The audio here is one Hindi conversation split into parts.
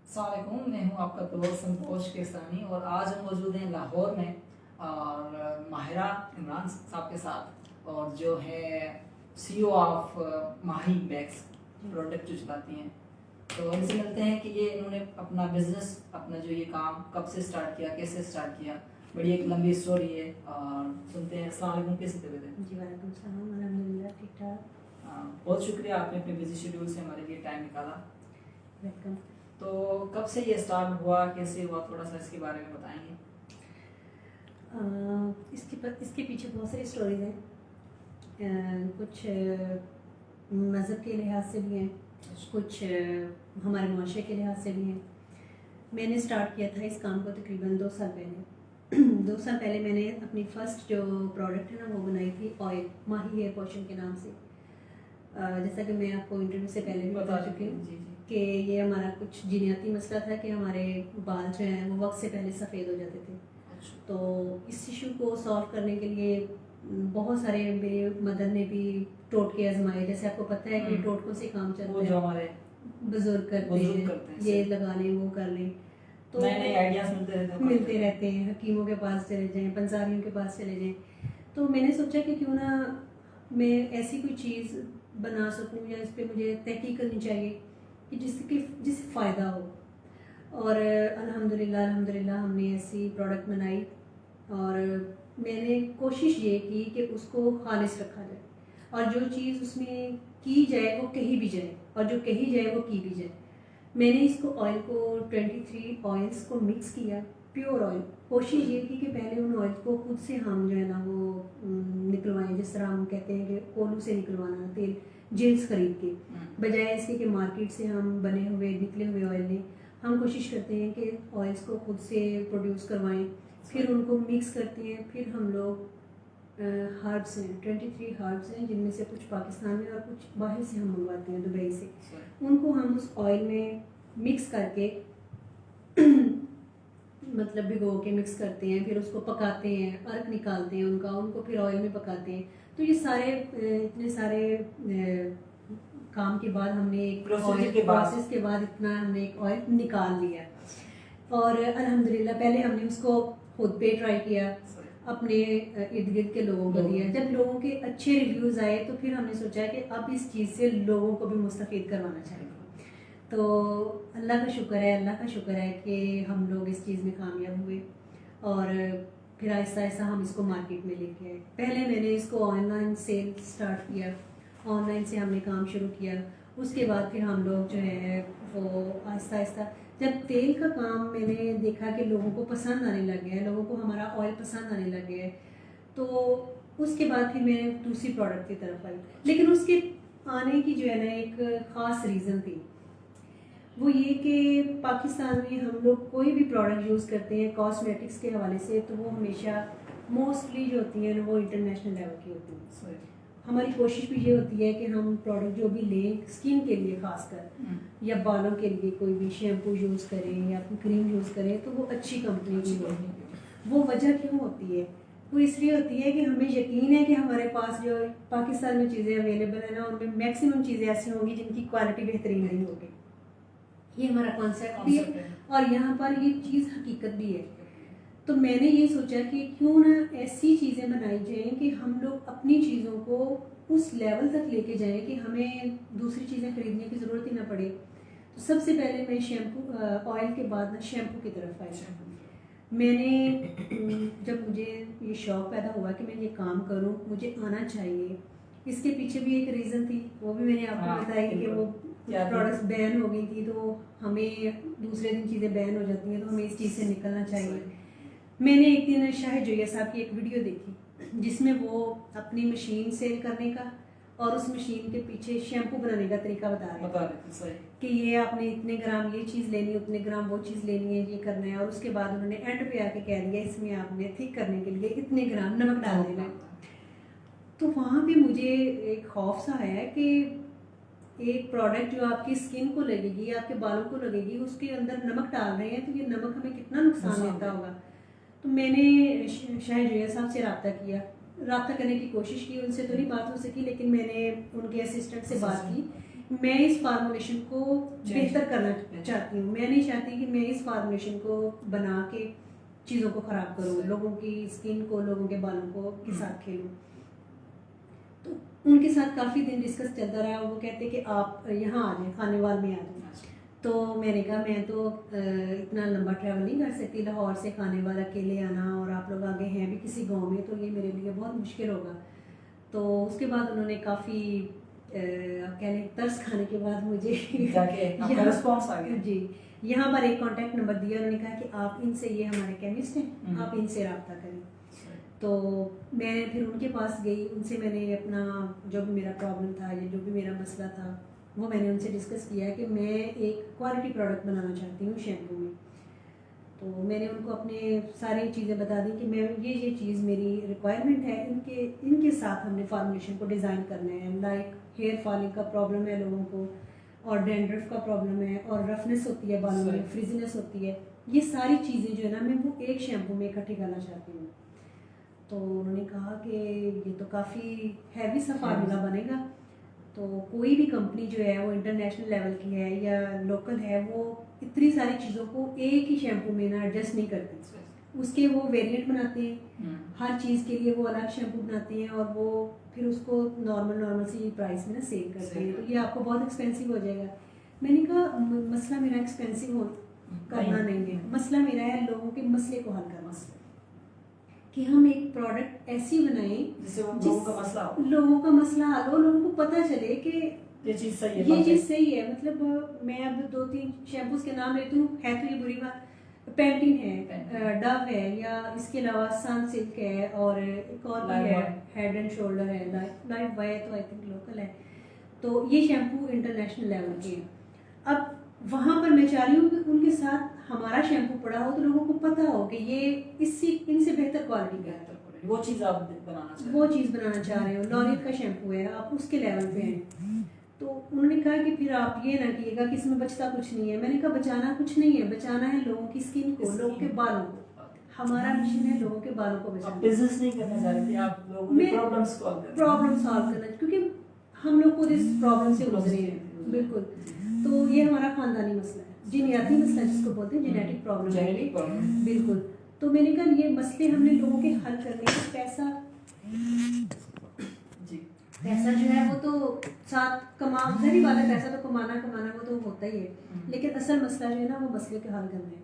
अस्सलामुअलैकुम, मैं हूं आपका दोस्त संतोष केसरानी और आज हम मौजूद हैं लाहौर में और माहिरा इमरान साहब के साथ और जो है CEO of Mahi bags product जो चलाती हैं। तो इनसे मिलते हैं कि ये इन्होंने अपना बिजनेस अपना जो ये काम कब से स्टार्ट किया, कैसे स्टार्ट किया। बड़ी एक लंबी स्टोरी है और सुनते हैं। अस्सलाम वालेकुम, कैसे तबीयत है? जी वालेकुम सलाम, अल्हम्दुलिल्लाह ठीक ठाक। बहुत शुक्रिया, आपने अपने बिजी शेड्यूल से हमारे लिए टाइम निकाला। वेलकम। तो कब से ये स्टार्ट हुआ, कैसे हुआ, थोड़ा सा इसके बारे में बताएंगे? इसके पीछे बहुत सारी स्टोरीज हैं। कुछ मज़हब के लिहाज से भी हैं, कुछ हमारे मुआशरे के लिहाज से भी हैं। मैंने स्टार्ट किया था इस काम को तकरीबन 2 साल पहले। 2 साल पहले मैंने अपनी फ़र्स्ट जो प्रोडक्ट है ना वो बनाई थी ऑयल, माही हेयर पोशन के नाम से। जैसा कि मैं आपको इंटरव्यू से पहले भी बता चुकी हूँ कि ये हमारा कुछ जीनियाती मसला था कि हमारे बाल जो हैं वो वक्त से पहले सफ़ेद हो जाते थे। तो इस इशू को सॉल्व करने के लिए बहुत सारे मेरे मदर ने भी टोटके आजमाए। जैसे आपको पता है कि टोटकों से काम चलता है, जो हमारे बुजुर्ग करते हैं, ये लगा लें, वो कर लें, तो नए आइडियाज मिलते रहते हैं। हकीमों के पास चले जाएं, पंसारियों के पास चले जाएं। तो मैंने सोचा कि क्यों ना मैं ऐसी कोई चीज़ बना सकूं या इस पर मुझे तहकीक करनी चाहिए कि जिससे फ़ायदा हो। और अल्हम्दुलिल्लाह हमने ऐसी प्रोडक्ट बनाई और मैंने कोशिश ये की कि उसको खालिस रखा जाए और जो चीज़ उसमें की जाए वो कही भी जाए और जो कही जाए वो की भी जाए। मैंने इसको ऑयल को 23 ऑयल्स को मिक्स किया, प्योर ऑयल। कोशिश ये की कि पहले उन ऑयल को खुद से हम जो है ना वो निकलवाएं, जिस तरह हम कहते हैं कि कोलू से निकलवाना तेल जेल्स खरीद के, बजाय इसके कि मार्केट से हम बने हुए निकले हुए ऑयल लें। हम कोशिश करते हैं कि ऑयल्स को खुद से प्रोड्यूस करवाएं, फिर उनको मिक्स करते हैं। फिर हम लोग हर्ब्स हैं, 23 हर्ब्स हैं, जिनमें से कुछ पाकिस्तान में और कुछ बाहर से हम मंगवाते हैं, दुबई से। उनको हम उस ऑयल में मिक्स करके मतलब भिगो के मिक्स करते हैं, फिर उसको पकाते हैं, अर्क निकालते हैं उनको फिर ऑयल में पकाते हैं। तो ये सारे इतने सारे काम के बाद हमने एक प्रोसेस के बाद इतना हमने एक ऑयल निकाल लिया। और अल्हम्दुलिल्लाह पहले हमने उसको खुद पे ट्राई किया, अपने इर्द गिर्द के लोगों को दिया। जब लोगों के अच्छे रिव्यूज़ आए तो फिर हमने सोचा कि अब इस चीज़ से लोगों को भी मुस्तफ़ीद करवाना चाहिए। तो अल्लाह का शुक्र है कि हम लोग इस चीज़ में कामयाब हुए और फिर आहिस्ता आहिस्ता हम इसको मार्केट में लेके आए। पहले मैंने इसको ऑनलाइन सेल स्टार्ट किया, ऑनलाइन से हमने काम शुरू किया। उसके बाद फिर हम लोग जो है वो आहिस्ता आहिस्ता, जब तेल का काम मैंने देखा कि लोगों को पसंद आने लग गया है, लोगों को हमारा ऑयल पसंद आने लग गया है, तो उसके बाद फिर मैं दूसरी प्रोडक्ट की तरफ आई। लेकिन उसके आने की जो है ना एक ख़ास रीज़न थी, वो ये कि पाकिस्तान में हम लोग कोई भी प्रोडक्ट यूज़ करते हैं कॉस्मेटिक्स के हवाले से, तो वो हमेशा मोस्टली जो होती हैं वो इंटरनेशनल लेवल की होती हैं। हमारी कोशिश भी ये होती है कि हम प्रोडक्ट जो भी लें स्किन के लिए खासकर या बालों के लिए कोई भी शैम्पू यूज़ करें या क्रीम यूज़ करें तो वो अच्छी कंपनी की हो। वो वजह क्यों होती है? वो इसलिए होती है कि हमें यकीन है कि हमारे पास जो पाकिस्तान में चीज़ें अवेलेबल है ना, उनमें मैक्सिमम चीज़ें ऐसी होंगी जिनकी क्वालिटी बेहतरीन नहीं होगी। ये हमारा कॉन्सेप्ट भी है और यहाँ पर ये चीज़ हकीकत भी है। तो मैंने ये सोचा कि क्यों ना ऐसी चीज़ें बनाई जाएं कि हम लोग अपनी चीज़ों को उस लेवल तक लेके जाएं कि हमें दूसरी चीज़ें खरीदने की ज़रूरत ही ना पड़े। तो सबसे पहले मैं शैम्पू ऑयल के बाद ना शैम्पू की तरफ आई। मैंने जब मुझे ये शौक़ पैदा हुआ कि मैं ये काम करूं, मुझे आना चाहिए, इसके पीछे भी एक रीज़न थी, वो भी मैंने आपको बताई कि वो प्रोडक्ट्स बैन हो गई थी, तो हमें दूसरे दिन चीज़ें बैन हो जाती हैं, तो हमें इस चीज़ से निकलना चाहिए। मैंने एक दिन शाहिद जोया साहब की एक वीडियो देखी जिसमें वो अपनी मशीन सेल करने का और उस मशीन के पीछे शैम्पू बनाने का तरीका बता रहे थे कि ये आपने इतने ग्राम ये चीज़ लेनी है, उतने ग्राम वो चीज़ लेनी है, ये करना है। और उसके बाद उन्होंने एंड पे आके कह दिया इसमें आपने थिक करने के लिए इतने ग्राम नमक डाल देना है। तो वहाँ पे मुझे एक खौफ सा आया कि एक प्रोडक्ट जो आपकी स्किन को लगेगी, आपके बालों को लगेगी, उसके अंदर नमक डाल रहे हैं, तो ये नमक हमें कितना नुकसान देता होगा। तो मैंने शाहिद जोया साहब से रब्ता करने की कोशिश की। उनसे तो नहीं बात हो सकी, लेकिन मैंने उनके असिस्टेंट से बात की मैं इस फार्मूलेशन को बेहतर करना चाहती हूँ। मैं नहीं चाहती कि मैं इस फार्मूलेशन को बना के चीज़ों को ख़राब करूँ, लोगों की स्किन को, लोगों के बालों को के साथ खेलूँ। तो उनके साथ काफ़ी दिन डिस्कस चलता रहा। वो कहते कि आप यहाँ आ जाएँ, खानेवाल में आ जाएँ। तो मैंने कहा मैं तो इतना लंबा ट्रैवल नहीं कर सकती, लाहौर से खानेवाल अकेले आना, और आप लोग आगे हैं भी किसी गांव में, तो ये मेरे लिए बहुत मुश्किल होगा। तो उसके बाद उन्होंने काफ़ी कह लें तरस खाने के बाद मुझे रिस्पॉन्स आ गया जी, यहाँ पर एक कॉन्टैक्ट नंबर दिया। उन्होंने कहा कि आप इनसे, ये हमारे केमिस्ट हैं, आप इनसे रब्ता करें। तो मैं फिर उनके पास गई, उनसे मैंने अपना जो भी मेरा प्रॉब्लम था या जो भी मेरा मसला था वो मैंने उनसे डिस्कस किया कि मैं एक क्वालिटी प्रोडक्ट बनाना चाहती हूँ शैम्पू में। तो मैंने उनको अपने सारी चीज़ें बता दी कि मैं ये चीज़ मेरी रिक्वायरमेंट है, इनके साथ हमने फार्मूलेशन को डिज़ाइन करना है। लाइक हेयर फॉलिंग का प्रॉब्लम है लोगों को, और डैंड्रफ का प्रॉब्लम है, और रफनेस होती है बालों में, फ्रिजीनेस होती है। ये सारी चीज़ें जो है ना, मैं वो एक शैम्पू में इकट्ठी करना चाहती हूँ। तो उन्होंने कहा कि ये तो काफ़ी हैवी सा फार्मूला बनेगा, तो कोई भी कंपनी जो है वो इंटरनेशनल लेवल की है या लोकल है, वो इतनी सारी चीज़ों को एक ही शैम्पू में ना एडजस्ट नहीं करती। उसके वो वेरिएंट बनाते हैं, हर चीज़ के लिए वो अलग शैम्पू बनाते हैं, और वो फिर उसको नॉर्मल सी प्राइस में ना सेल करते हैं। तो ये आपको बहुत एक्सपेंसिव हो जाएगा। मैंने कहा मसला मेरा एक्सपेंसिव हो करना नहीं है, मसला मेरा है लोगों के मसले को हल करना, कि हम एक प्रोडक्ट ऐसी बनाएं जिससे लोगों का मसला हो, लोगों का मसला हल हो, लोगों को पता चले कि ये चीज़ सही है, ये चीज़ सही है। मतलब मैं अब 2-3 शैम्पूज के नाम लेती हूँ, है तो ये बुरी बात, पैंटीन है, डव है, या इसके अलावा सनसिल्क है, और एक और भी है हेड एंड शोल्डर है, लाइफ बॉय है, तो आई थिंक लोकल है। तो ये शैम्पू इंटरनेशनल लेवल के हैं। अब वहाँ पर मैं चाह रही हूँ कि उनके साथ हमारा शैम्पू पड़ा हो, तो लोगों को पता हो कि ये इनसे बेहतर क्वालिटी का है। वो चीज़ आप बनाना चाह रहे वो चीज़ बनाना चाह रहे हो, लॉरियल का शैम्पू है, आप उसके लेवल पे हैं। तो उन्होंने कहा कि फिर आप ये ना कीजिएगा कि इसमें बचता कुछ नहीं है। मैंने कहा बचाना कुछ नहीं है, बचाना है लोगों की स्किन को, लोगों के बालों को। हमारा मिशन है लोगों के बालों को बचाना। बिजनेस नहीं करना चाह रहे थे आप, लोगों के प्रॉब्लम सॉल्व करना, क्योंकि हम लोग खुद इस प्रॉब्लम से गुजरे हैं। बिल्कुल। तो ये हमारा खानदानी मसला है, जीनियाती मसला जिसको बोलते हैं, जेनेटिक प्रॉब्लम। बिल्कुल। तो मैंने कहा ये मसले हमने लोगों के हल करने के पैसा जो है वो तो साथ कमा, जरूरी बात है, पैसा तो कमाना वो तो होता ही है, लेकिन असल मसला जो है ना वो मसले के हल करना है।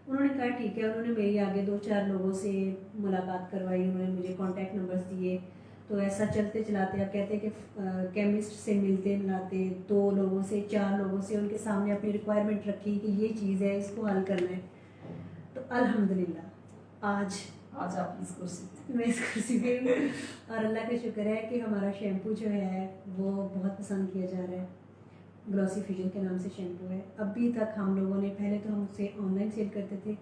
उन्होंने कहा ठीक है। उन्होंने मेरी आगे 2-4 लोगों से मुलाकात करवाई, उन्होंने मुझे कॉन्टैक्ट नंबर्स दिए। तो ऐसा चलते चलाते, आप कहते हैं कि केमिस्ट से मिलते मिलाते 2 लोगों से 4 लोगों से उनके सामने अपनी रिक्वायरमेंट रखी कि ये चीज़ है, इसको हल करना है। तो अल्हम्दुलिल्लाह आज आप इस कुर्सी मैं इस कुर्सी पे हूँ, और अल्लाह का शुक्र है कि हमारा शैम्पू जो है वो बहुत पसंद किया जा रहा है। ग्लॉसी फ्यूजन के नाम से शैम्पू है। अभी तक हम लोगों ने, पहले तो हम उसे ऑनलाइन सेल करते थे,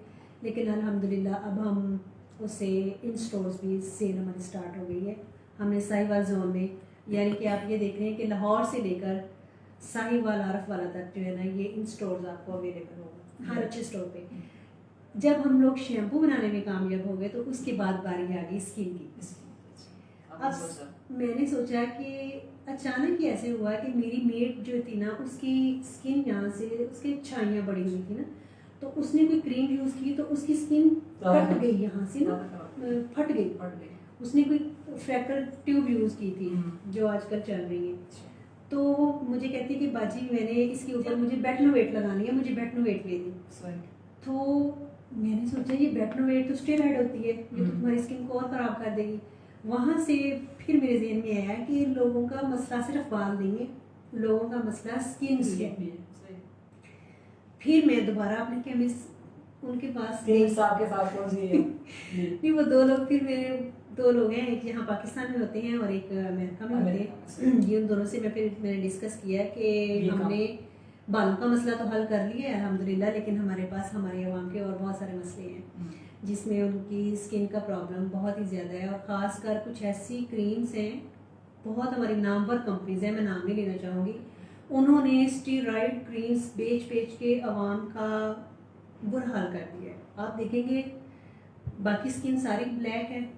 लेकिन अल्हम्दुलिल्लाह अब हम उसे इन स्टोर्स भी सेल हमारी स्टार्ट हो गई है। हमने साहिवाल जोन में, यानी कि आप ये देख रहे हैं कि लाहौर से लेकर साहिवाल आरफ वाला तक जो है ना, ये इन स्टोर्स आपको अवेलेबल होगा हर अच्छे स्टोर पे। जब हम लोग शैम्पू बनाने में कामयाब हो गए तो उसके बाद बारी आ गई स्किन की। अब मैंने सोचा कि अचानक ही ऐसे हुआ कि मेरी मेट जो थी ना, उसकी स्किन यहाँ से उसकी छाइयाँ बढ़ी हुई थी ना, तो उसने कोई क्रीम यूज़ की तो उसकी स्किन कट गई, यहाँ से ना फट गई। उसने कोई फ्रैकल ट्यूब यूज़ की थी जो आजकल चल रही है। तो मुझे कहती है कि बाजी मैंने इसके ऊपर मुझे बेटनोवेट लगानी है, मुझे बेटनोवेट ले दी। तो मैंने सोचा ये बेटनोवेट तो स्टेरॉइड होती है, ये तो तुम्हारी स्किन को और ख़राब कर देगी। वहाँ से फिर मेरे जहन में आया कि लोगों का मसला सिर्फ बाल नहीं है, लोगों का मसला स्किन भी है। फिर मैं दोबारा अपने केमिस्ट उनके पास गई, के साथ नहीं वो 2 लोग, फिर मेरे 2 लोग हैं, एक यहाँ पाकिस्तान में होते हैं और एक अमेरिका में होते हैं। ये उन दोनों से मैंने डिस्कस किया कि हमने बालों का मसला तो हल कर लिया है अल्हम्दुलिल्लाह, लेकिन हमारे पास हमारी आवाम के और बहुत सारे मसले हैं जिसमें उनकी स्किन का प्रॉब्लम बहुत ही ज़्यादा है। और ख़ासकर कुछ ऐसी क्रीम्स हैं, बहुत हमारी नामवर कंपनीज हैं, मैं नाम नहीं लेना चाहूँगी, उन्होंने स्टेरॉइड क्रीम्स बेच के आवाम का बुरा हाल कर दिया है। आप देखेंगे बाकी स्किन सारी ब्लैक है,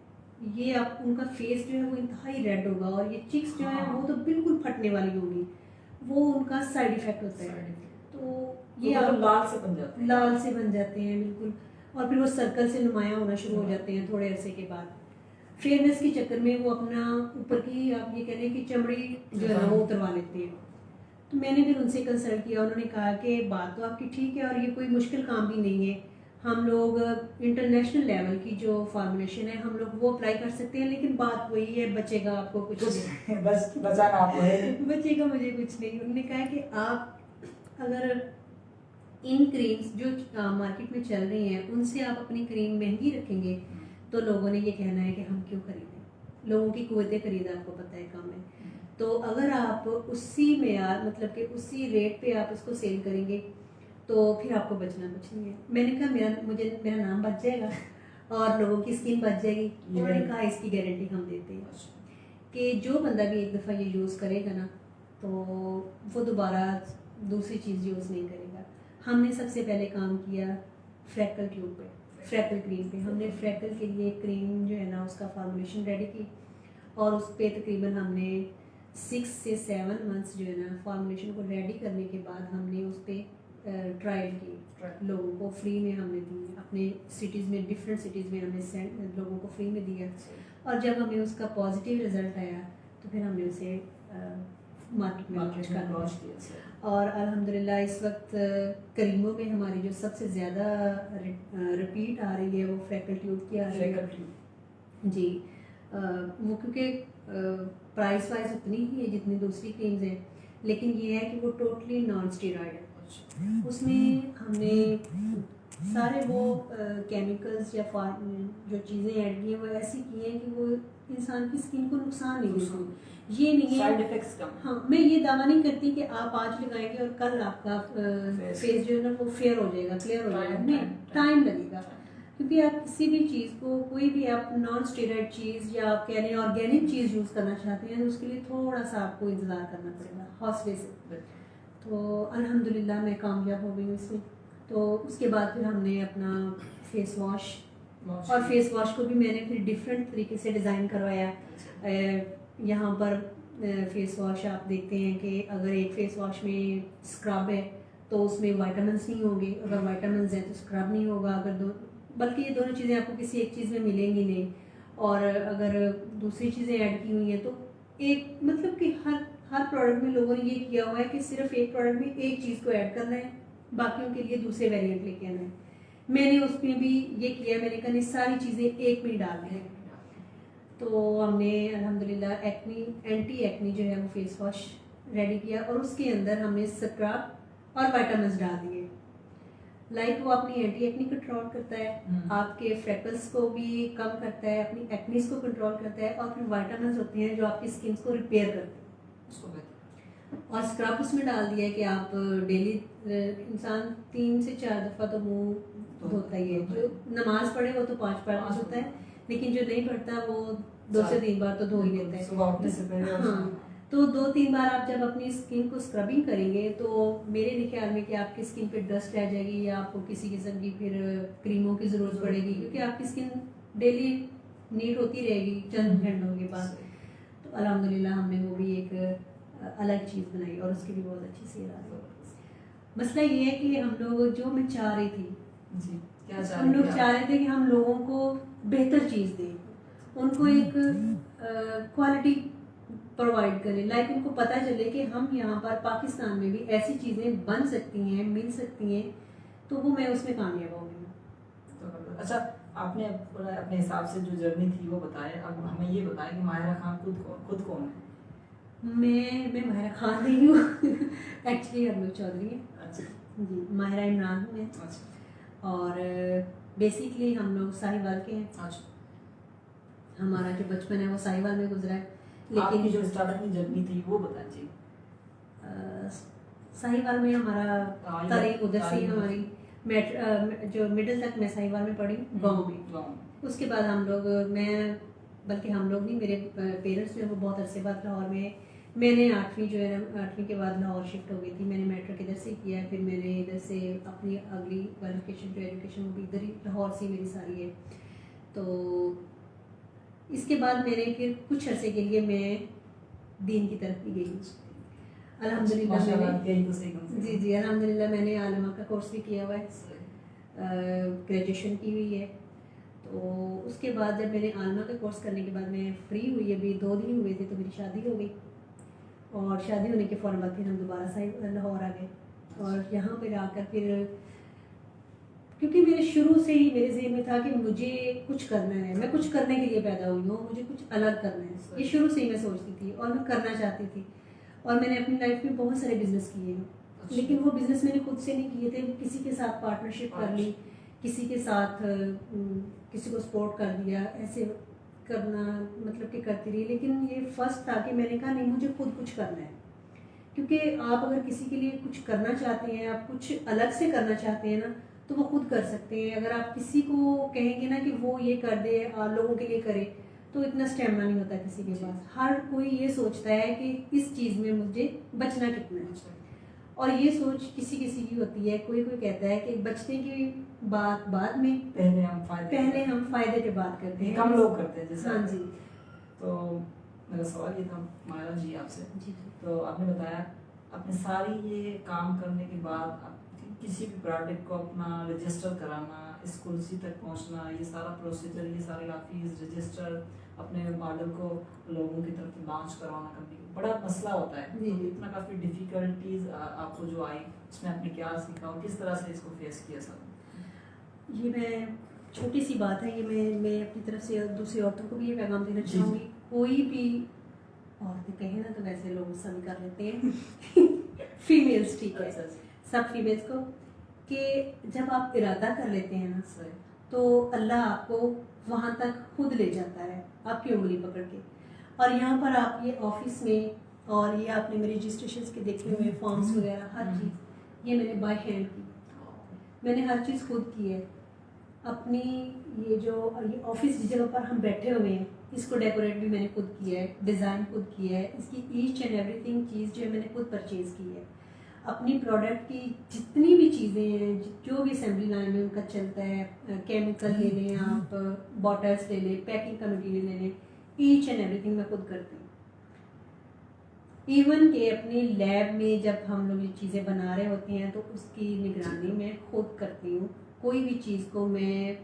ये आप उनका फेस जो है वो इंतहाई रेड होगा, और ये चिक्स जो है वो तो बिल्कुल फटने वाली होंगी। वो उनका साइड इफेक्ट होता है। Side effect। तो ये तो आप लाल से बन जाते हैं। लाल से बन जाते हैं बिल्कुल, और फिर वो सर्कल से नुमायाँ होना शुरू हो जाते हैं थोड़े अरसे के बाद। फेयरनेस के चक्कर में वो अपना ऊपर की आप ये कह रहे हैं कि चमड़ी जो है ना वो उतरवा लेते हैं। तो मैंने फिर उनसे कंसल्ट किया, उन्होंने कहा कि बात तो आपकी ठीक है और ये कोई मुश्किल काम भी नहीं है, हम लोग इंटरनेशनल लेवल की जो फार्मुलेशन है हम लोग वो अप्लाई कर सकते हैं, लेकिन बात वही है, बचेगा आपको कुछ नहीं। बस बचाना आपको है। बचेगा मुझे कुछ नहीं। उन्होंने कहा कि आप अगर इन क्रीम्स जो मार्केट में चल रही हैं उनसे आप अपनी क्रीम महंगी रखेंगे तो लोगों ने ये कहना है कि हम क्यों खरीदें, लोगों की कुव्वत खरीद आपको पता है कम है। तो अगर आप उसी मेयार मतलब कि उसी रेट पे आप उसको सेल करेंगे तो फिर आपको बचना कुछ नहीं है। मैंने कहा मेरा नाम बच जाएगा और लोगों की स्किन बच जाएगी। उन्होंने कहा इसकी गारंटी हम देते हैं कि जो बंदा भी एक दफ़ा ये यूज़ करेगा ना तो वो दोबारा दूसरी चीज़ यूज़ नहीं करेगा। हमने सबसे पहले काम किया फ्रैकल ट्यूब पे, फ्रैकल क्रीम पे। हमने फ्रैकल के लिए क्रीम जो है ना उसका फार्मूलेशन रेडी की और उस पर तकरीबन हमने 6 से 7 मंथ्स जो है ना फार्मूलेशन को रेडी करने के बाद हमने उस पर ट्रायल की, लोगों को फ्री में हमने दी, अपने सिटीज़ में डिफरेंट सिटीज़ में हमने लोगों को फ्री में दिया। और जब हमें उसका पॉजिटिव रिजल्ट आया तो फिर हमने उसे मार्केट में लॉन्च कर दिया। और अल्हम्दुलिल्लाह इस वक्त करीमों में हमारी जो सबसे ज़्यादा रिपीट आ रही है वो फ्रैकल ट्यूब की आ रही है जी। वो क्योंकि प्राइस वाइज उतनी ही है जितनी दूसरी क्रीम्स हैं, लेकिन ये है कि वो टोटली नॉन स्टेरॉइड है। उसमें हमने सारे वो केमिकल्स या जो चीज़ें ऐड की हैं वो ऐसी की हैं कि वो इंसान की स्किन को नुकसान नहीं देती। ये नहीं है साइड इफेक्ट्स कम। हाँ, मैं ये दावा नहीं करती कि आप आज लगाएंगे और कल आपका फेस जो है ना वो फेयर हो जाएगा, क्लियर हो जाएगा। नहीं, टाइम लगेगा, क्योंकि आप किसी भी चीज़ को, कोई भी आप नॉन स्टेरॉइड चीज़ या आप कह रहे हैं ऑर्गेनिक चीज़ यूज़ करना चाहते हैं तो उसके लिए थोड़ा सा आपको इंतज़ार करना पड़ेगा हौसले से। तो अल्हम्दुलिल्लाह मैं कामयाब हो गई हूँ इसमें। तो उसके बाद फिर हमने अपना फेस वॉश, और फेस वॉश को भी मैंने फिर डिफरेंट तरीके से डिज़ाइन करवाया। यहाँ पर फेस वॉश आप देखते हैं कि अगर एक फेस वॉश में स्क्रब है तो उसमें वाइटामिन्स नहीं होंगे, अगर वाइटामिन्स हैं तो स्क्रब नहीं होगा, अगर बल्कि ये दोनों चीज़ें आपको किसी एक चीज़ में मिलेंगी नहीं। और अगर दूसरी चीज़ें ऐड की हुई हैं तो एक मतलब कि हर प्रोडक्ट में लोगों ने ये किया हुआ है कि सिर्फ एक प्रोडक्ट में एक चीज़ को ऐड करना है, बाकियों के लिए दूसरे वेरिएंट लेके आना है। मैंने उसमें भी ये किया, मैंने कहा ये सारी चीज़ें एक में ही डाल दी। तो हमने अल्हम्दुलिल्लाह एंटी एक्नी जो है वो फेस वॉश रेडी किया और उसके अंदर हमने स्क्रब और विटामिन्स डाल दिए। लाइक वो अपनी एंटी एक्नी कंट्रोल करता है, आपके फ्रेकल्स को भी कम करता है, अपनी एक्नीस को कंट्रोल करता है, और फिर विटामिन्स होते हैं जो आपकी स्किन को रिपेयर करते हैं। और स्क्रब उसमें डाल दिया है कि आप डेली इंसान 3 से 4 दफ़ा तो मुँह धोता ही है। जो नमाज पढ़े वो तो 5 बार होता है, लेकिन जो नहीं पढ़ता वो 2 से 3 बार तो धो ही लेता है। सुबह उठने से पहले। हाँ, तो 2-3 बार आप जब अपनी स्किन को स्क्रबिंग करेंगे तो मेरे नहीं ख्याल में कि आपकी स्किन पे डस्ट रह जाएगी या आपको किसी किस्म की फिर क्रीमों की ज़रूरत पड़ेगी, क्योंकि आपकी स्किन डेली नीट होती रहेगी चंद घंटों के बाद। तो अल्हम्दुलिल्लाह हमने वो भी एक अलग चीज़ बनाई और उसकी भी बहुत अच्छी सेल आ रही। मसला ये है कि हम लोग, जो मैं चाह रही थी जी, हम लोग चाह रहे थे कि हम लोगों को बेहतर चीज़ दें, उनको एक क्वालिटी प्रोवाइड करें, लाइक उनको पता चले कि हम यहाँ पर पाकिस्तान में भी ऐसी चीज़ें बन सकती हैं, मिल सकती हैं। तो वो मैं उसमें कामयाब हो गई। अच्छा, आपने अपने हिसाब से जो जर्नी थी वो बताएं। अब हमें ये बताएं कि माहिरा खान खुद कौन है? मैं माहिरा खान नहीं हूँ एक्चुअली हम लोग चौधरी हैं। अच्छा जी, माहिरा इमरान हूँ मैं। अच्छा। और बेसिकली हम लोग साहिवाल के हैं। अच्छा। हमारा जो बचपन है वो साहिवाल में गुजरा है, आपकी लेकिन जो स्टार्टिंग की जर्नी थी वो बताएं जी। साहिवाल में हमारा तारीख उधर से ही, हमारी जो मिडिल तक मैं साहिवाल में पढ़ी गाँव में। उसके बाद हम लोग, बल्कि हम लोग नहीं, मेरे पेरेंट्स जो है वो बहुत अरसे बाद लाहौर में, मैंने 8वीं जो है ना 8वीं के बाद लाहौर शिफ्ट हो गई थी। मैंने मैट्रिक इधर से किया, फिर मैंने इधर से अपनी अगली क्वालिफिकेशन जो एजुकेशन वो भी इधर ही लाहौर से मेरी सारी है। तो इसके बाद मैंने फिर कुछ अरसे के लिए मैं दीन की तरफ भी गई। अल्हम्दुलिल्लाह माशाल्लाह, मैंने यही तो सही कम से जी अल्हम्दुलिल्लाह मैंने आलमा का कोर्स भी किया हुआ है, ग्रेजुएशन की हुई है। तो उसके बाद जब मैंने आलमा का कोर्स करने के बाद मैं फ्री हुई, अभी 2 दिन हुए थे तो मेरी शादी हो गई, और शादी होने के फ़ौरन बाद फिर हम दोबारा से लाहौर आ गए। और यहाँ पर आकर फिर क्योंकि मेरे शुरू से ही मेरे ज़हन में था कि मुझे कुछ करना है, मैं कुछ करने के लिए पैदा हुई हूँ, मुझे कुछ अलग करना है, ये शुरू से ही मैं सोचती थी और मैं करना चाहती थी। और मैंने अपनी लाइफ में बहुत सारे बिजनेस किए हैं, लेकिन वो बिजनेस मैंने खुद से नहीं किए थे, किसी के साथ पार्टनरशिप कर ली, किसी के साथ किसी को सपोर्ट कर दिया, ऐसे करना मतलब कि करती रही। लेकिन ये फर्स्ट था कि मैंने कहा नहीं, मुझे खुद कुछ करना है। क्योंकि आप अगर किसी के लिए कुछ करना चाहते हैं, आप कुछ अलग से करना चाहते हैं ना, तो वो खुद कर सकते हैं। अगर आप किसी को कहेंगे ना कि वो ये कर दे, लोगों के लिए करे, तो इतना स्टेमिना नहीं होता किसी के पास। हर कोई ये सोचता है कि इस चीज़ में मुझे बचना कितना है, और ये सोच किसी किसी की होती है। कोई कोई कहता है कि बचने की बात बाद में, पहले हम फायदे की बात करते हैं, कम लोग करते हैं जैसे। हाँ जी। तो मेरा सवाल ये था मायरा जी आपसे, तो आपने बताया अपने सारी ये काम करने के बाद आप किसी भी प्रोडक्ट को अपना रजिस्टर कराना, स्कूल सी तक पहुंचना, ये सारा प्रोसीजर, ये सारे ऑफिस रजिस्टर, अपने मॉडल को लोगों की तरफ लॉन्च करवाना, कंपनी को बड़ा मसला होता है। तो इतना काफ़ी डिफ़िकल्टीज आपको जो आई, उसमें आपने क्या सीखा और किस तरह से इसको फेस किया सब? ये मैं छोटी सी बात है, ये मैं अपनी तरफ से दूसरी औरतों को भी ये पैगाम देना चाहूँगी। कोई भी औरतें कहें ना तो वैसे लोग गुस्सा भी कर लेते हैं फीमेल्स, ठीक है, सब फीमेल्स को, कि जब आप इरादा कर लेते हैं ना, तो अल्लाह आपको वहाँ तक खुद ले जाता है आपकी उंगली पकड़ के। और यहाँ पर आप ये ऑफिस में, और ये आपने मेरे रजिस्ट्रेशन के देखे हुए फॉर्म्स वगैरह, हर चीज़ ये मैंने बाय हैंड की, मैंने हर चीज़ खुद की है। अपनी ये ऑफिस जिस जगह पर हम बैठे हुए हैं, इसको डेकोरेट भी मैंने खुद किया है, डिज़ाइन खुद किया है, इसकी ईच एंड एवरीथिंग चीज़ जो है मैंने खुद परचेज़ की है। अपनी प्रोडक्ट की जितनी भी चीज़ें हैं, जो भी असेंबली लाइन में उनका चलता है, केमिकल ले लें आप, बॉटल्स ले लें, पैकिंग का मटीरियल ले लें, ईच एंड एवरीथिंग मैं खुद करती हूँ। इवन के अपनी लैब में जब हम लोग ये चीज़ें बना रहे होते हैं तो उसकी निगरानी मैं खुद करती हूँ। कोई भी चीज़ को मैं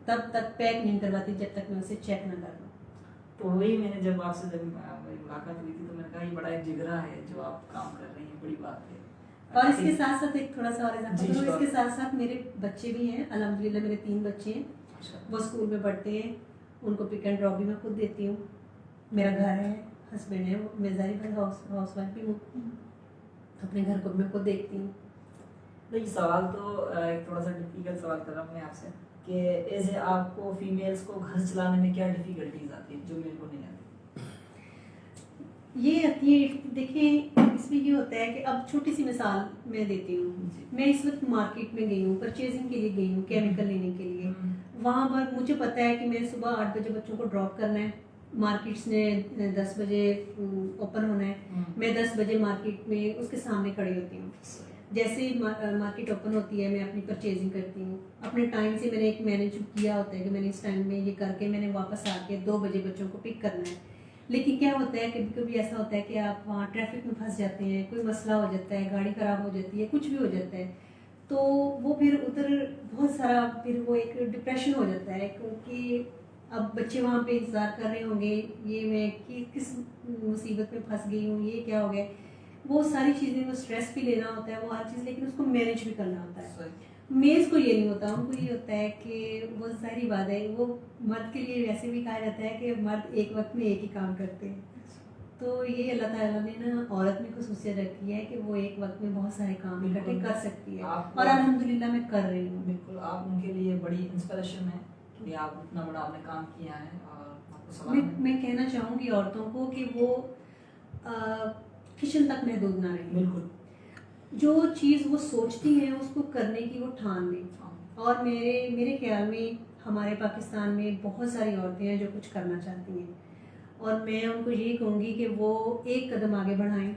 तब तक पैक नहीं करवाती जब तक मैं उसे चेक ना कर लूँ। तो वही मैंने जब आपसे मेरी मुलाकात हुई थी तो मैंने कहा ये बड़ा एक जिगरा है जो आप काम कर रही हैं, बड़ी बात है। और इसके साथ साथ एक थोड़ा सा और इजाफा करूँ, इसके साथ साथ मेरे बच्चे भी हैं, अल्हम्दुलिल्लाह मेरे 3 बच्चे हैं, वो स्कूल में पढ़ते हैं, उनको पिक एंड ड्रॉप भी मैं खुद देती हूँ। मेरा घर है, हस्बैंड है, मैं ज़ाहिर बात हाउस वाइफ भी हूँ, तो अपने घर को मैं खुद देखती हूँ। नहीं, सवाल तो एक थोड़ा सा डिफिकल्ट सवाल कर रहा हूँ मैं आपसे कि ऐसे आपको फीमेल्स को घर चलाने में क्या डिफिकल्टीज आती है जो मेरे को नहीं आती? ये आती है, देखिए इसमें ये होता है कि अब छोटी सी मिसाल मैं देती हूँ। मैं इस वक्त मार्केट में गई हूँ, परचेजिंग के लिए गई हूँ, केमिकल लेने के लिए। वहाँ पर मुझे पता है कि मैं सुबह 8 बजे बच्चों को ड्रॉप करना है, मार्केट्स ने 10 बजे ओपन होना है, मैं 10 बजे मार्केट में उसके सामने खड़ी होती हूँ। जैसे ही मार्केट ओपन होती है मैं अपनी परचेजिंग करती हूँ। अपने टाइम से मैंने एक मैनेज किया होता है कि मैंने इस टाइम में ये करके मैंने वापस आके 2 बजे बच्चों को पिक करना है। लेकिन क्या होता है, कभी कभी ऐसा होता है कि आप वहाँ ट्रैफिक में फंस जाते हैं, कोई मसला हो जाता है, गाड़ी ख़राब हो जाती है, कुछ भी हो जाता है, तो वो फिर उधर बहुत सारा फिर वो एक डिप्रेशन हो जाता है, क्योंकि अब बच्चे वहाँ पे इंतज़ार कर रहे होंगे, ये मैं किस मुसीबत में फंस गई हूँ, ये क्या हो गया, वो सारी चीज़ें, वो स्ट्रेस भी लेना होता है, वो हर चीज़, लेकिन उसको मैनेज भी करना होता है। मेल्स को ये नहीं होता, उनको ये होता है कि वो सारी बात है, वो मर्द के लिए वैसे भी कहा जाता है कि मर्द एक वक्त में एक ही काम करते हैं। तो ये अल्लाह ताला ने ना औरत में खुसूसियत रखी है कि वो एक वक्त में बहुत सारे काम इकट्ठे कर सकती है, और अल्हम्दुलिल्लाह मैं कर रही हूँ। बिल्कुल, आप उनके लिए बड़ी इंस्पिरेशन है कि आप इतना बड़ा आपने काम किया है। और आपको सवाल मैं कहना चाहूँगी औरतों को कि वो किचन तक महदूद ना रहें। बिल्कुल, जो चीज़ वो सोचती हैं उसको करने की वो ठान लें। और मेरे ख्याल में हमारे पाकिस्तान में बहुत सारी औरतें हैं जो कुछ करना चाहती हैं, और मैं उनको यही कहूँगी कि वो एक कदम आगे बढ़ाएं।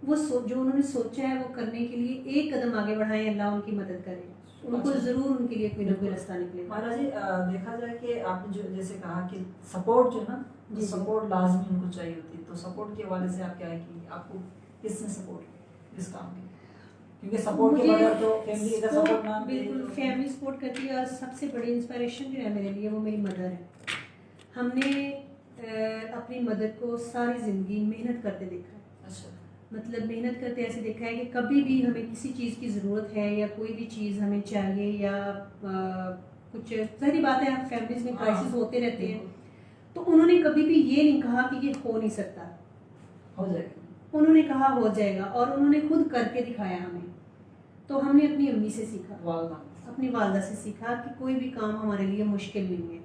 वो जो उन्होंने सोचा है वो करने के लिए एक कदम आगे बढ़ाएं, अल्लाह उनकी मदद करे, उनको ज़रूर उनके लिए कोई ना कोई रास्ता निकले। महाराज जी, देखा जाए कि आपने जो जैसे कहा कि सपोर्ट जो है ना, सपोर्ट लाजमी उनको चाहिए होती है, तो सपोर्ट के हवाले से आप क्या है कि आपको किसने सपोर्ट किया? इस काम की? क्योंकि सपोर्ट के बगैर तो फैमिली का सपोर्ट ना बिल्कुल फैमिली सपोर्ट करती है, और सबसे बड़ी इंस्पिरेशन जो है मेरे लिए वो मेरी मदर है। हमने अपनी मदर को सारी ज़िंदगी मेहनत करते देखा है। अच्छा। मतलब मेहनत करते ऐसे देखा है कि कभी भी हमें किसी चीज़ की ज़रूरत है या कोई भी चीज़ हमें चाहिए या कुछ, सारी बातें हैं, फैमिलीज में क्राइसिस होते रहते हैं, तो उन्होंने कभी भी ये नहीं कहा कि ये हो नहीं सकता, हो जाएगा। उन्होंने कहा हो जाएगा, और उन्होंने खुद करके दिखाया हमें। तो हमने अपनी अम्मी से सीखा, अपनी वालदा से सीखा कि कोई भी काम हमारे लिए मुश्किल नहीं है।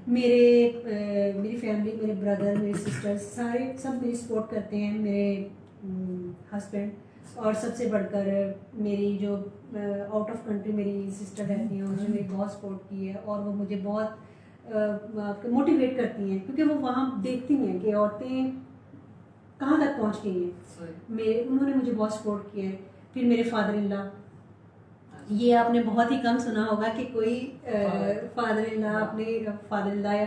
मेरी फैमिली, मेरे ब्रदर, मेरे सिस्टर्स, सारे सब मेरी सपोर्ट करते हैं, मेरे हस्बैंड, और सबसे बढ़कर मेरी जो आउट ऑफ कंट्री मेरी सिस्टर रहती हैं, उन्होंने मेरी बहुत सपोर्ट की है, और वो मुझे बहुत मोटिवेट करती हैं, क्योंकि वो वहाँ देखती हैं कि औरतें कहाँ तक पहुँच गई हैं। उन्होंने मुझे बहुत सपोर्ट किया है। फिर मेरे फादर इन लॉ, ये आपने बहुत ही कम सुना होगा कि कोई फादर इन लॉ अपने फादर इन लॉ या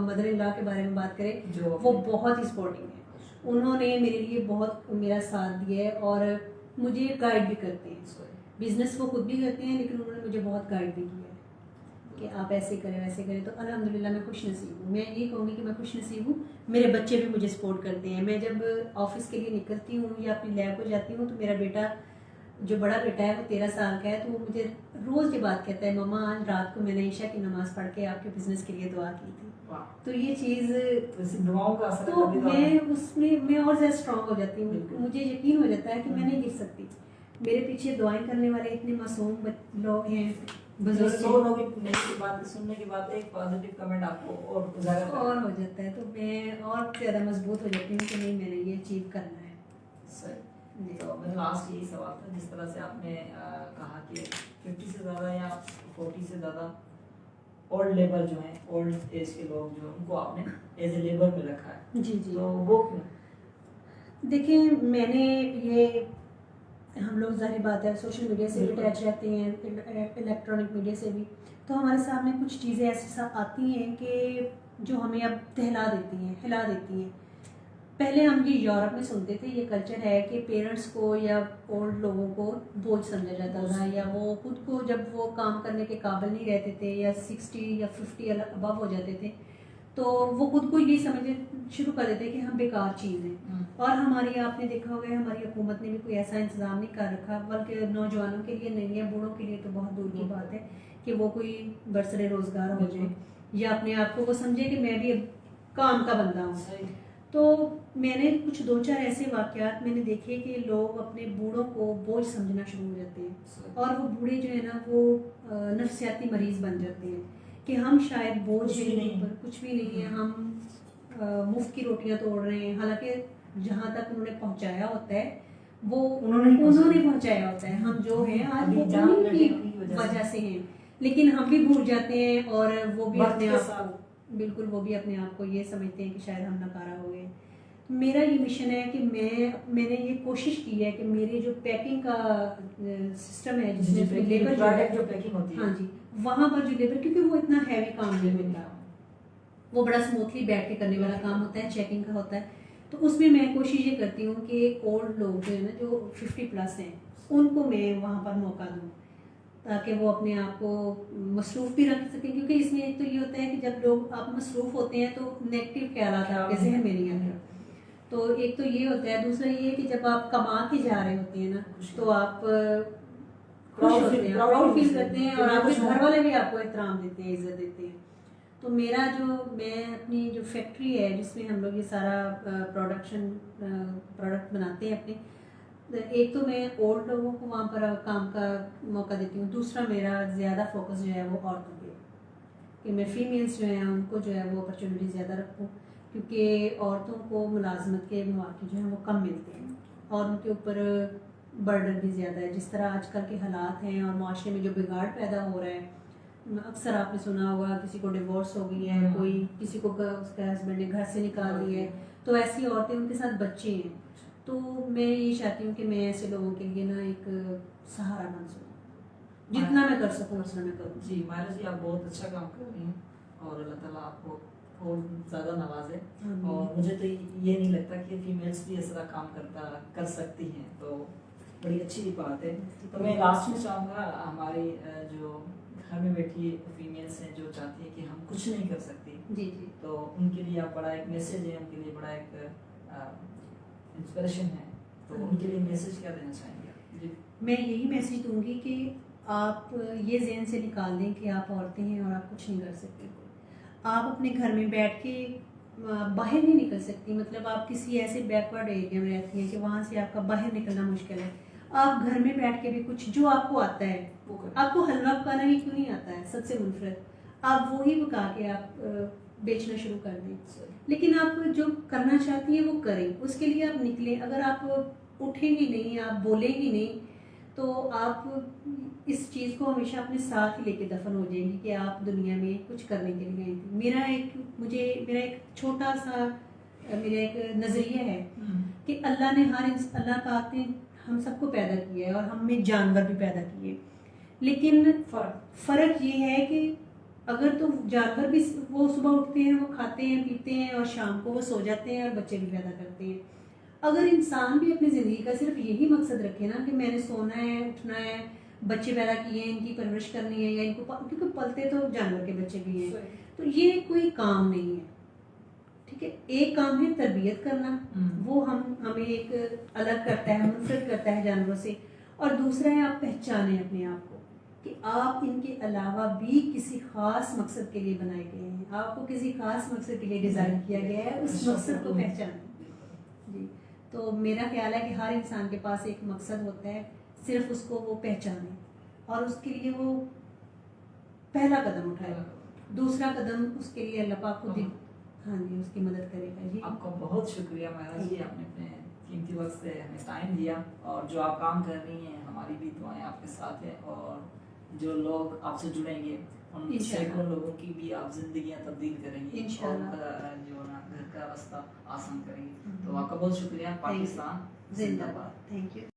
मदर इन लॉ के बारे में बात करे, वो बहुत ही सपोर्टिंग है। उन्होंने मेरे लिए बहुत मेरा साथ दिया है और मुझे गाइड भी करते हैं। बिजनेस वो खुद भी करते हैं, लेकिन उन्होंने मुझे बहुत गाइड भी किया है कि आप ऐसे करें वैसे करें। तो अल्हम्दुलिल्लाह मैं खुश नसीब हूँ। मैं ये कहूँगी कि मैं खुश नसीब हूँ। मेरे बच्चे भी मुझे सपोर्ट करते हैं। मैं जब ऑफिस के लिए निकलती हूँ या अपनी लैब को जाती हूँ, तो मेरा बेटा, जो बड़ा बेटा है, वो 13 साल का है, तो वो मुझे रोज़ ये बात कहता है, मम्मा आज रात को मैंने ईशा की नमाज़ पढ़ के आपके बिज़नेस के लिए दुआ की थी। तो ये चीज़ तो मैं उसमें मैं और ज़्यादा स्ट्रॉन्ग हो जाती हूँ। मुझे यकीन हो जाता है कि मैं नहीं गिर सकती। मेरे पीछे दुआएं करने वाले इतने मासूम लोग हैं, बुजुर्ग बात सुनने के बाद एक पॉजिटिव कमेंट आपको और हो जाता है, तो मैं और ज़्यादा मजबूत हो जाती हूँ कि नहीं, मैंने ये अचीव करना है। सही। तो मेरा लास्ट यही सवाल था, जिस तरह से आपने कहा कि 50 से ज़्यादा या 40 से ज़्यादा ओल्ड लेबर जो हैं, ओल्ड एज के लोग जो, उनको आपने एज ए लेबर में रखा है। जी जी। तो वो क्यों? देखिए, मैंने ये, हम लोग ज़ाहिर बात है सोशल मीडिया से भी अटैच रहते हैं, इलेक्ट्रॉनिक मीडिया से भी, तो हमारे सामने कुछ चीज़ें ऐसी आती हैं कि जो हमें अब दहला देती हैं, हिला देती हैं। पहले हम ये यूरोप में सुनते थे, ये कल्चर है कि पेरेंट्स को या ओल्ड लोगों को बोझ समझा जाता था, या वो खुद को जब वो काम करने के काबिल नहीं रहते थे या 60 या 50 अबव हो जाते थे, तो वो खुद को ये समझने शुरू कर देते कि हम बेकार चीज़ हैं। और हमारी, आपने देखा होगा, हमारी हुकूमत ने भी कोई ऐसा इंतज़ाम नहीं कर रखा, बल्कि नौजवानों के लिए नहीं है, बूढ़ों के लिए तो बहुत दूर की बात है कि वो कोई बरसरे रोज़गार हो जाए या अपने आप को वो समझे कि मैं भी काम का बंदा हूँ। तो मैंने कुछ 2-4 ऐसे वाक़यात मैंने देखे कि लोग अपने बूढ़ों को बोझ समझना शुरू हो जाते हैं, और वो बूढ़े जो है ना, वो नफ्सियाती मरीज़ बन जाते हैं कि हम शायद बोझ हैं, पर कुछ भी नहीं है, हम मुफ्त की रोटियां तोड़ रहे हैं। हालांकि जहाँ तक उन्होंने पहुँचाया होता है वो उन्होंने पहुँचाया होता है, हम जो हैं आज वो उन्हीं की वजह से हैं, लेकिन हम भी भूल जाते हैं, और वो भी अपने आप को, बिल्कुल वो भी अपने आप को ये समझते हैं कि शायद हम नकारा हो गए। मेरा ये मिशन है कि मैंने ये कोशिश की है कि मेरे जो पैकिंग का सिस्टम है, जिसमें लेबर जो पैकिंग होती है, हाँ जी, वहाँ पर जो लेबर, क्योंकि वो इतना हैवी काम नहीं होता, वो बड़ा स्मूथली बैठ के करने वाला काम होता है, चेकिंग का होता है। तो उसमें मैं कोशिश ये करती हूँ कि ओल्ड लोग जो है ना, जो 50+ हैं, उनको मैं वहाँ पर मौका दूँ, ताकि वो अपने आप को मसरूफ़ भी रख सकें। क्योंकि इसमें एक तो ये होता है कि जब लोग आप मसरूफ़ होते हैं तो नेगेटिव ख्यालात आपके जहन में नहीं आते, तो एक तो ये होता है। दूसरा ये है कि जब आप कमा के जा रहे होते हैं ना, तो आप खुश होते हैं, प्राउड फील करते हैं, और आपके घर वाले भी आपको एहतराम देते हैं, इज्जत देते हैं। तो मेरा मैं अपनी जो फैक्ट्री है, जिसमें हम लोग ये सारा प्रोडक्ट बनाते हैं अपने, एक तो मैं ओल्ड लोगों को वहाँ पर काम का मौका देती हूँ। दूसरा मेरा ज़्यादा फोकस जो है वो औरतों पे, कि मैं फीमेल्स जो हैं उनको जो है वो अपॉर्चुनिटी ज़्यादा रखूँ, क्योंकि औरतों को मुलाजमत के मौके जो हैं वो कम मिलते हैं, और उनके ऊपर बर्डन भी ज़्यादा है। जिस तरह आजकल के हालात हैं और माशरे में जो बिगाड़ पैदा हो रहा है, अक्सर आपने सुना होगा किसी को डिवोर्स हो गई है, कोई किसी को उसका हस्बैंड ने घर से निकाल दिया है, तो ऐसी औरतें, उनके साथ बच्चे हैं। तो मैं ये चाहती हूँ कि मैं ऐसे लोगों के लिए ना एक सहारा बन सकूँ, जितना मैं कर सकूँ उतना मैं करूँ। जी मायरा जी, आप बहुत अच्छा काम कर रही हैं, और अल्लाह ताला आपको और ज़्यादा नवाजे। और मुझे तो ये नहीं लगता कि फीमेल्स भी ऐसा काम कर सकती हैं, तो बड़ी अच्छी बात है। तो मैं लास्ट में चाहूँगा हमारी जो घर में बैठी फीमेल्स हैं जो चाहती है कि हम कुछ नहीं कर सकती, जी जी, तो उनके लिए आप बड़ा एक मैसेज है, उनके लिए बड़ा एक इंस्पिरेशन है, तो उनके लिए मैसेज क्या देना चाहेंगे आप? जी। मैं यही मैसेज दूंगी कि आप ये ज़हन से निकाल दें कि आप औरतें हैं और आप कुछ नहीं कर सकते। आप अपने घर में बैठ के बाहर नहीं निकल सकती, मतलब आप किसी ऐसे बैकवर्ड एरिया में रहती हैं कि वहाँ से आपका बाहर निकलना मुश्किल है। आप घर में बैठ के भी कुछ जो आपको आता है, वो करें। आपको हलवा पकाना भी क्यों नहीं आता है, सबसे मुनफरद आप वो ही पका के आप बेचना शुरू कर दें। लेकिन आप जो करना चाहती हैं वो करें, उसके लिए आप निकलें। अगर आप उठेंगी नहीं, आप बोलेंगी नहीं, तो आप इस चीज़ को हमेशा अपने साथ ही लेके दफन हो जाएंगी कि आप दुनिया में कुछ करने के लिए आई थी। मेरा एक छोटा सा मेरा एक नज़रिया है कि अल्लाह पाक ने हम सबको पैदा किया है और हम में जानवर भी पैदा किए, लेकिन फ़र्क ये है कि अगर तो जानवर भी वो सुबह उठते हैं, वो खाते हैं पीते हैं और शाम को वो सो जाते हैं और बच्चे भी पैदा करते हैं। अगर इंसान भी अपनी ज़िंदगी का सिर्फ यही मकसद रखे ना कि मैंने सोना है, उठना है, बच्चे पैदा किए हैं, इनकी परवरिश करनी है, या इनको क्योंकि पलते तो जानवर के बच्चे भी हैं, तो ये कोई काम नहीं है। ठीक है, एक काम है तरबियत करना, वो हमें एक अलग करता है, मुनफरद करता है जानवरों से। और दूसरा है आप पहचानें अपने आप को कि आप इनके अलावा भी किसी खास मकसद के लिए बनाए गए हैं, आपको किसी खास मकसद के लिए डिज़ाइन किया गया है, उस मकसद को पहचानें। जी, तो मेरा ख्याल है कि हर इंसान के पास एक मकसद होता है, सिर्फ उसको वो पहचाने और उसके लिए वो पहला कदम उठाए, दूसरा कदम उसके लिए अल्लाह पाक खुद ही हाँ जी उसकी मदद करेगा। जी, आपका बहुत शुक्रिया मायरा जी, आपने अपने कीमती वक्त से हमें टाइम दिया, और जो आप काम कर रही हैं हमारी भी दुआएं आपके साथ हैं, और जो लोग आपसे जुड़ेंगे उन सैकड़ों लोगों की भी आप जिंदगियां तब्दील करेंगी और उनका जो ना घर का रास्ता आसान करेंगी। तो आपका बहुत शुक्रिया। पाकिस्तान जिंदाबाद। Thank you.